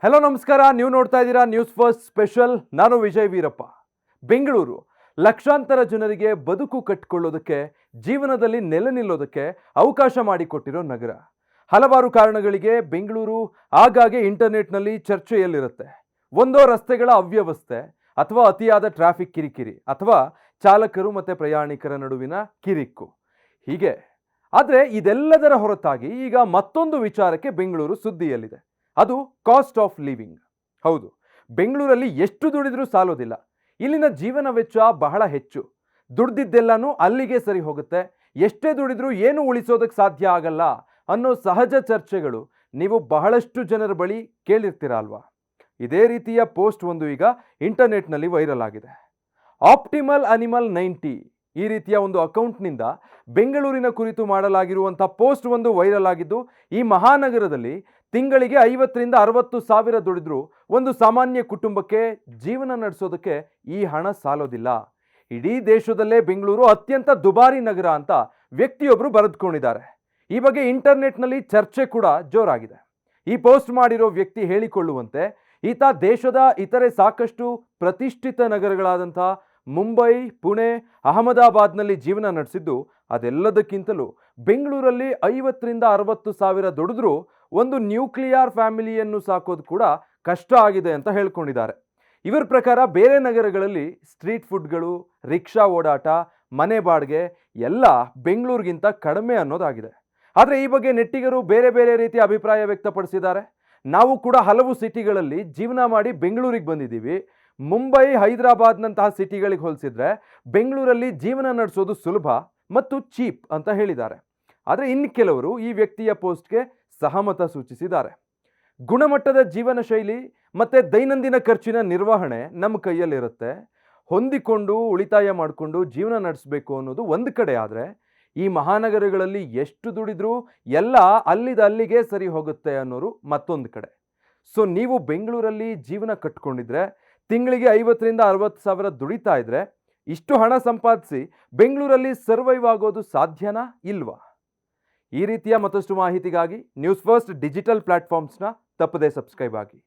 Hello ನಮಸ್ಕಾರ. ನೀವು ನೋಡ್ತಾ ಇದ್ದೀರಾ ನ್ಯೂಸ್ ಫಸ್ಟ್ ಸ್ಪೆಷಲ್. ನಾನು ವಿಜಯ್ ವೀರಪ್ಪ. ಬೆಂಗಳೂರು ಲಕ್ಷಾಂತರ ಜನರಿಗೆ ಬದುಕು ಕಟ್ಟಿಕೊಳ್ಳೋದಕ್ಕೆ, ಜೀವನದಲ್ಲಿ ನೆಲೆ ನಿಲ್ಲೋದಕ್ಕೆ ಅವಕಾಶ ಮಾಡಿಕೊಟ್ಟಿರೋ ನಗರ. ಹಲವಾರು ಕಾರಣಗಳಿಗೆ ಬೆಂಗಳೂರು ಆಗಾಗ್ಗೆ ಇಂಟರ್ನೆಟ್ನಲ್ಲಿ ಚರ್ಚೆಯಲ್ಲಿರುತ್ತೆ. ಒಂದೋ ರಸ್ತೆಗಳ ಅವ್ಯವಸ್ಥೆ, ಅಥವಾ ಅತಿಯಾದ ಟ್ರಾಫಿಕ್ ಕಿರಿಕಿರಿ, ಅಥವಾ ಚಾಲಕರು ಮತ್ತು ಪ್ರಯಾಣಿಕರ ನಡುವಿನ ಕಿರಿಕು, ಹೀಗೆ. ಆದರೆ ಇದೆಲ್ಲದರ ಹೊರತಾಗಿ ಈಗ ಮತ್ತೊಂದು ವಿಚಾರಕ್ಕೆ ಬೆಂಗಳೂರು ಸುದ್ದಿಯಲ್ಲಿದೆ. ಅದು ಕಾಸ್ಟ್ ಆಫ್ ಲಿವಿಂಗ್. ಹೌದು, ಬೆಂಗಳೂರಲ್ಲಿ ಎಷ್ಟು ದುಡಿದ್ರೂ ಸಾಲೋದಿಲ್ಲ. ಇಲ್ಲಿನ ಜೀವನ ವೆಚ್ಚ ಬಹಳ ಹೆಚ್ಚು. ದುಡ್ದಿದ್ದೆಲ್ಲನೂ ಅಲ್ಲಿಗೆ ಸರಿ ಹೋಗುತ್ತೆ. ಎಷ್ಟೇ ದುಡಿದ್ರೂ ಏನು ಉಳಿಸೋದಕ್ಕೆ ಸಾಧ್ಯ ಆಗಲ್ಲ ಅನ್ನೋ ಸಹಜ ಚರ್ಚೆಗಳು ನೀವು ಬಹಳಷ್ಟು ಜನರ ಬಳಿ ಕೇಳಿರ್ತೀರ ಅಲ್ವಾ? ಇದೇ ರೀತಿಯ ಪೋಸ್ಟ್ ಒಂದು ಈಗ ಇಂಟರ್ನೆಟ್ನಲ್ಲಿ ವೈರಲ್ ಆಗಿದೆ. ಆಪ್ಟಿಮಲ್ ಅನಿಮಲ್ 90 ಈ ರೀತಿಯ ಒಂದು ಅಕೌಂಟ್ನಿಂದ ಬೆಂಗಳೂರಿನ ಕುರಿತು ಮಾಡಲಾಗಿರುವಂಥ ಪೋಸ್ಟ್ ಒಂದು ವೈರಲ್ ಆಗಿದ್ದು, ಈ ಮಹಾನಗರದಲ್ಲಿ ತಿಂಗಳಿಗೆ 50ರಿಂದ 60 ಸಾವಿರ ದುಡಿದ್ರೂ ಒಂದು ಸಾಮಾನ್ಯ ಕುಟುಂಬಕ್ಕೆ ಜೀವನ ನಡೆಸೋದಕ್ಕೆ ಈ ಹಣ ಸಾಲೋದಿಲ್ಲ. ಇಡೀ ದೇಶದಲ್ಲೇ ಬೆಂಗಳೂರು ಅತ್ಯಂತ ದುಬಾರಿ ನಗರ ಅಂತ ವ್ಯಕ್ತಿಯೊಬ್ಬರು ಬರೆದುಕೊಂಡಿದ್ದಾರೆ. ಈ ಬಗ್ಗೆ ಇಂಟರ್ನೆಟ್ನಲ್ಲಿ ಚರ್ಚೆ ಕೂಡ ಜೋರಾಗಿದೆ. ಈ ಪೋಸ್ಟ್ ಮಾಡಿರೋ ವ್ಯಕ್ತಿ ಹೇಳಿಕೊಳ್ಳುವಂತೆ ಈತ ದೇಶದ ಇತರೆ ಸಾಕಷ್ಟು ಪ್ರತಿಷ್ಠಿತ ನಗರಗಳಾದಂಥ ಮುಂಬೈ, ಪುಣೆ, ಅಹಮದಾಬಾದ್ನಲ್ಲಿ ಜೀವನ ನಡೆಸಿದ್ದು, ಅದೆಲ್ಲದಕ್ಕಿಂತಲೂ ಬೆಂಗಳೂರಲ್ಲಿ 50ರಿಂದ 60 ಸಾವಿರ ದುಡಿದ್ರೂ ಒಂದು ನ್ಯೂಕ್ಲಿಯರ್ ಫ್ಯಾಮಿಲಿಯನ್ನು ಸಾಕೋದು ಕೂಡ ಕಷ್ಟ ಆಗಿದೆ ಅಂತ ಹೇಳ್ಕೊಂಡಿದ್ದಾರೆ. ಇವರ ಪ್ರಕಾರ ಬೇರೆ ನಗರಗಳಲ್ಲಿ ಸ್ಟ್ರೀಟ್ ಫುಡ್ಗಳು, ರಿಕ್ಷಾ ಓಡಾಟ, ಮನೆ ಬಾಡಿಗೆ ಎಲ್ಲ ಬೆಂಗಳೂರಿಗಿಂತ ಕಡಿಮೆ ಅನ್ನೋದಾಗಿದೆ. ಆದರೆ ಈ ಬಗ್ಗೆ ನೆಟ್ಟಿಗರು ಬೇರೆ ಬೇರೆ ರೀತಿಯ ಅಭಿಪ್ರಾಯ ವ್ಯಕ್ತಪಡಿಸಿದ್ದಾರೆ. ನಾವು ಕೂಡ ಹಲವು ಸಿಟಿಗಳಲ್ಲಿ ಜೀವನ ಮಾಡಿ ಬೆಂಗಳೂರಿಗೆ ಬಂದಿದ್ದೀವಿ. ಮುಂಬೈ, ಹೈದರಾಬಾದ್ನಂತಹ ಸಿಟಿಗಳಿಗೆ ಹೋಲಿಸಿದ್ರೆ ಬೆಂಗಳೂರಲ್ಲಿ ಜೀವನ ನಡೆಸೋದು ಸುಲಭ ಮತ್ತು ಚೀಪ್ ಅಂತ ಹೇಳಿದ್ದಾರೆ. ಆದರೆ ಇನ್ನು ಕೆಲವರು ಈ ವ್ಯಕ್ತಿಯ ಪೋಸ್ಟ್ಗೆ ಸಹಮತ ಸೂಚಿಸಿದ್ದಾರೆ. ಗುಣಮಟ್ಟದ ಜೀವನ ಶೈಲಿ ಮತ್ತು ದೈನಂದಿನ ಖರ್ಚಿನ ನಿರ್ವಹಣೆ ನಮ್ಮ ಕೈಯಲ್ಲಿರುತ್ತೆ. ಹೊಂದಿಕೊಂಡು ಉಳಿತಾಯ ಮಾಡಿಕೊಂಡು ಜೀವನ ನಡೆಸಬೇಕು ಅನ್ನೋದು ಒಂದು ಕಡೆ. ಆದರೆ ಈ ಮಹಾನಗರಗಳಲ್ಲಿ ಎಷ್ಟು ದುಡಿದ್ರೂ ಎಲ್ಲ ಅಲ್ಲಿಗೆ ಸರಿ ಹೋಗುತ್ತೆ ಅನ್ನೋರು ಮತ್ತೊಂದು ಕಡೆ. ಸೊ ನೀವು ಬೆಂಗಳೂರಲ್ಲಿ ಜೀವನ ಕಟ್ಕೊಂಡಿದ್ರೆ, ತಿಂಗಳಿಗೆ 50ರಿಂದ 60 ಸಾವಿರ ದುಡಿತಾ ಇದ್ರೆ, ಇಷ್ಟು ಹಣ ಸಂಪಾದಿಸಿ ಬೆಂಗಳೂರಲ್ಲಿ ಸರ್ವೈವ್ ಆಗೋದು ಸಾಧ್ಯನಾ ಇಲ್ವಾ? ಈ ರೀತಿಯ ಮತ್ತಷ್ಟು ಮಾಹಿತಿಗಾಗಿ ನ್ಯೂಸ್ ಫಸ್ಟ್ ಡಿಜಿಟಲ್ ಪ್ಲಾಟ್ಫಾರ್ಮ್ಸ್ನ ತಪ್ಪದೇ ಸಬ್ಸ್ಕ್ರೈಬ್ ಆಗಿ.